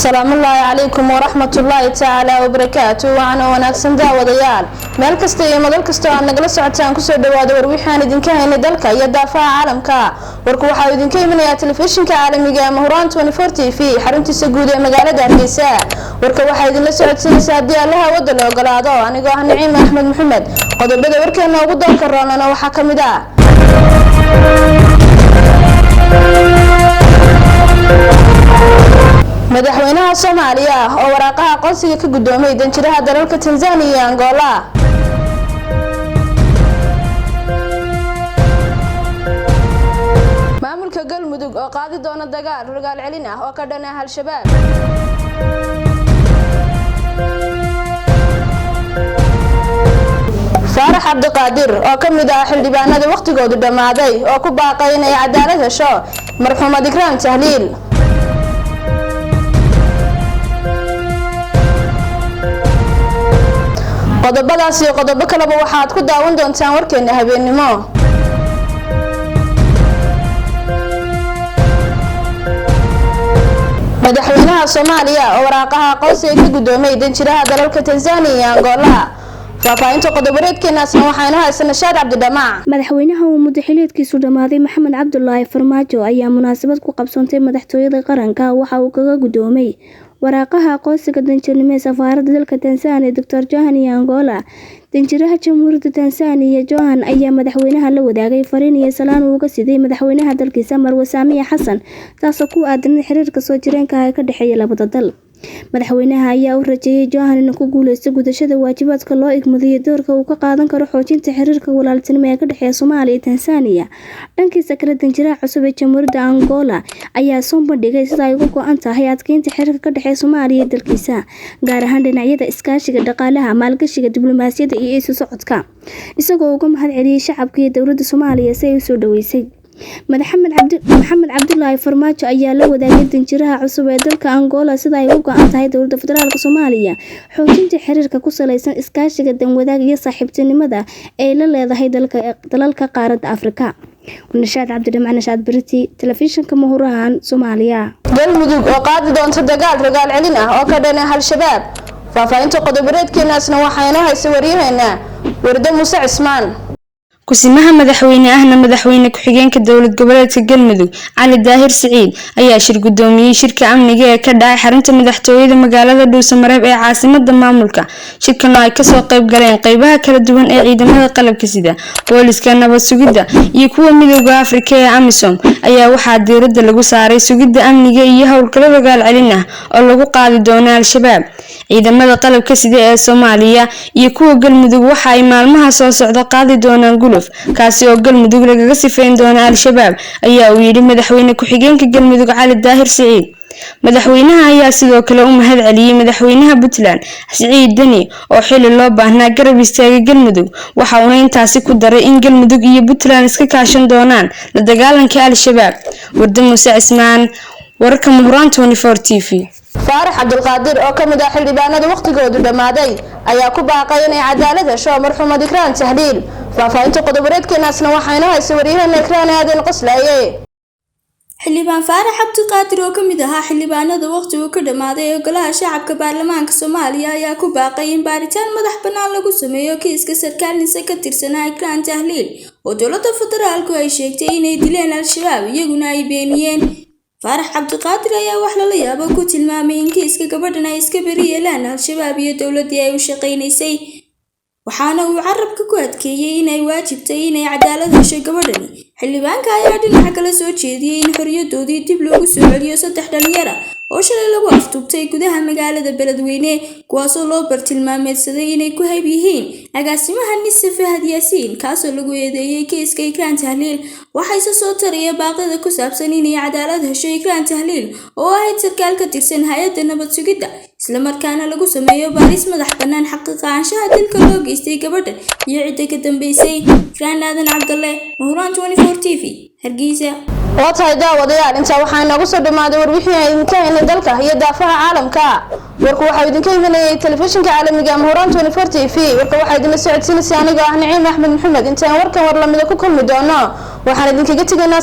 السلام الله عليكم ورحمة الله تعالى وبركاته. وأنا وناكسن داوديال مeel kasta iyo madal kasta aan nagala socotaan ku soo dhawaado warwixaan idinka haynay dalka iyo daafaha caalamka. warku waxa idinka imanaya telefishinka caalamiga ee Mahuraan 24 TV xaruntiisa guud ee magaalada Hargeysa. warka waxa idin la socodsiinaysa hadii Allaha wada la ogolaado anigoo ah Naciim Axmed Maxamed. qodobada warkeena ugu dalka roonana waxa kamid ah madaxweynaha Soomaaliya oo waraaqaha aqoonsiga ka gudoomay danjiraha dalalka Tanzania iyo Angola. maamulka galmudug oo qaadi doona dagaal rogaal celin ah oo ka dhan ah al-shabaab. Faarax Cabdiqaadir oo kamid ah xildhibaanada waqtigoodu dhamaaday oo ku baaqay inay cadaalad hesho marxuumad Ikraan Tahliil. qodobadaas iyo qodobo kale waxaad ku daawan doontaan warkeena habeenimo. madaxweynaha Soomaaliya oo waraaqaha aqoonsiga ka gudoomay danjiraha dalalka Tanzania iyo Angola. faafahinta qodobareedkeenaasna waxayna haysan Nashaad Cabdidhamaac. madaxweynaha uu muddaxileedkiisu dhamaaday Maxamed Cabdullaahi Farmaajo ayaa munaasabad ku qabsantay madaxtooyada qaranka waxa uu kaga gudoomay waraaqaha aqoonsiga danjirnimo ee safaaradda dalka Tanzania Dr. Johan iyo Angola. danjiraha Jamhuuriyadda Tanzania Johan ayaa madaxweynaha la wadaagay fariin iyo salaan uu uga siday madaxweynaha dalkiisa Marwo Saamiya Xasan taasoo ku aadan xiriirka soo jireenka ah ee ka dhexeeya labada dal. madaxweynaha ayaa u rajeeyay Johan inuu ku guuleysto gudashada waajibaadka loo igmaday doorka uu ka qaadan karo xoojinta xiriirka walaaltinimo ee ka dhexeeya Soomaaliya iyo Tanzania. dhankiisa kale danjiraha cusub ee Jamhuuriyadda Angola ayaa soo bandhigay sida ay uga go'an tahay adkeynta xiriirka ka dhexeeya Soomaaliya iyo dalkiisa gaar ahaan dhinacyada iskaashiga dhaqaalaha, maalgashiga, diblomaasiyadda iyo isu socodka, isagoo uga mahad celiyay shacabka iyo dowladda Soomaaliya si ay u soo dhaweysay. Maxamed Cabdullaahi Farmaajo ayaa la wadaagay danjiraha cusub ee dalka Angola sida ay uga go'an tahay dowladda federaalka Soomaaliya xoojinta xiriirka ku saleysan iskaashiga danwadaag iyo saaxiibtinimada ee la leedahay dalalka qaaradda Afrika. Nashaad Cabdidhamaac, Nashaad Barati, telefishinka Mahuraan, Soomaaliya. galmudug oo qaadi doonta dagaal rogaal celin ah oo ka dhan ah al-shabaab. faafahinta qodobareedkeenaasna waxayna haysan waryaheena Warda Muuse Cismaan. kusimaha madaxweyne ahna madaxweyne ku-xigeenka dowlad goboleedka galmudug Cali Daahir Siciid ayaa shir gudoomiyay shirka amniga ee ka dhacay xarunta madaxtooyada magaalada Dhuusamareeb ee caasimadda maamulka. shirkan ay ka soo qayb galeen qaybaha kala duwan ee ciidamada qalabka sida booliska, nabad sugidda iyo kuwa midowga Afrika ee AMISOM ayaa waxaa diiradda lagu saaray sugidda amniga iyo howlgalo rogaal celin ah oo lagu qaadi doono al-shabaab. ciidamada qalabka sida ee Soomaaliya iyo kuwa galmudug waxa ay maalmaha soo socda qaadi doonaan kaasi oo galmudug lagaga sifeyn doona al-shabaab ayaa uu yiri madaxweyne ku-xigeenka galmudug Cali Daahir Siciid. madaxweynaha ayaa sidoo kale u mahad celiyay madaxweynaha Puntland Siciid Dani oo xilli loo baahnaa garab istaagay galmudug. waxa uu intaasi ku daray in galmudug iyo Puntland iska kaashan doonaan la dagaalanka al-shabaab. Warda Muuse Cismaan, wararka Mahuraan 24 TV. Faarax Cabdiqaadir oo kamid ah xildhibaanada waqtigoodu dhamaaday ayaa ku baaqay inay cadaalad hesho marxuumad Ikraan Tahliil. faafahinta qodobareedkeenaasna waxayna haysan waryaheena Ikraan Aadan Qoslaaye. xildhibaan Faarax Cabdiqaadir oo kamid ah xildhibaanada waqtigu ka dhamaaday ee golaha shacabka baarlamaanka Soomaaliya ayaa ku baaqay in baaritaan madax bannaan lagu sameeyo kiiska sarkaalnimo ka tirsanaa Ikraan Tahliil oo dowladda federaalku ay sheegtay inay dileen al-shabaab iyaguna ay beeniyeen. Faarax Cabdiqaadir ayaa wax lala yaabo ku tilmaamay in kiiska gabadhan ay iska bari yeelaan al-shabaab iyo dowladii ay u shaqeynaysay, waxaana uu carabka ku adkeeyay inay waajibtay inay cadaalad hesho gabadhani. xildhibaanka ayaa dhinaca kale soo jeediyay in xorriyadoodii dib loogu soo celiyo 3 dhalinyaro oo shalay lagu afduubtay gudaha magaalada Beledweyne kuwaasoo loo bartilmaameedsaday inay ku hayb yihiin agaasimaha NISA Fahad Yaasiin kaasoo lagu eedeeyay kiiska Ikraan Tahliil. waxayse soo taraya baaqyada ku saabsan inay cadaalad hesho Ikraan Tahliil oo ahayd sarkaal ka tirsan hay'adda nabad sugidda isla markaana lagu sameeyo baaris madax bannaan xaqiiqaanshaha dilka loo geystay gabadhan iyo cidda ka dambeysay. Ikraan Aadan Cabdulle, Mahuraan 24 TV, Hargeysa. waa tahay daawadayaal inta waxaa inagu soo dhamaaday warwixii ay idinka haynay dalka iyo daafaha caalamka. warku waxa idinka imanayay telefishinka caalamiga Mahuraan 24 TV. warka waxa idin socodsiinaysaa aniga ah Naciim Axmed Maxamed. intaan warkan war lamida ku kulmi doono waxaan idinkaga tegaynaa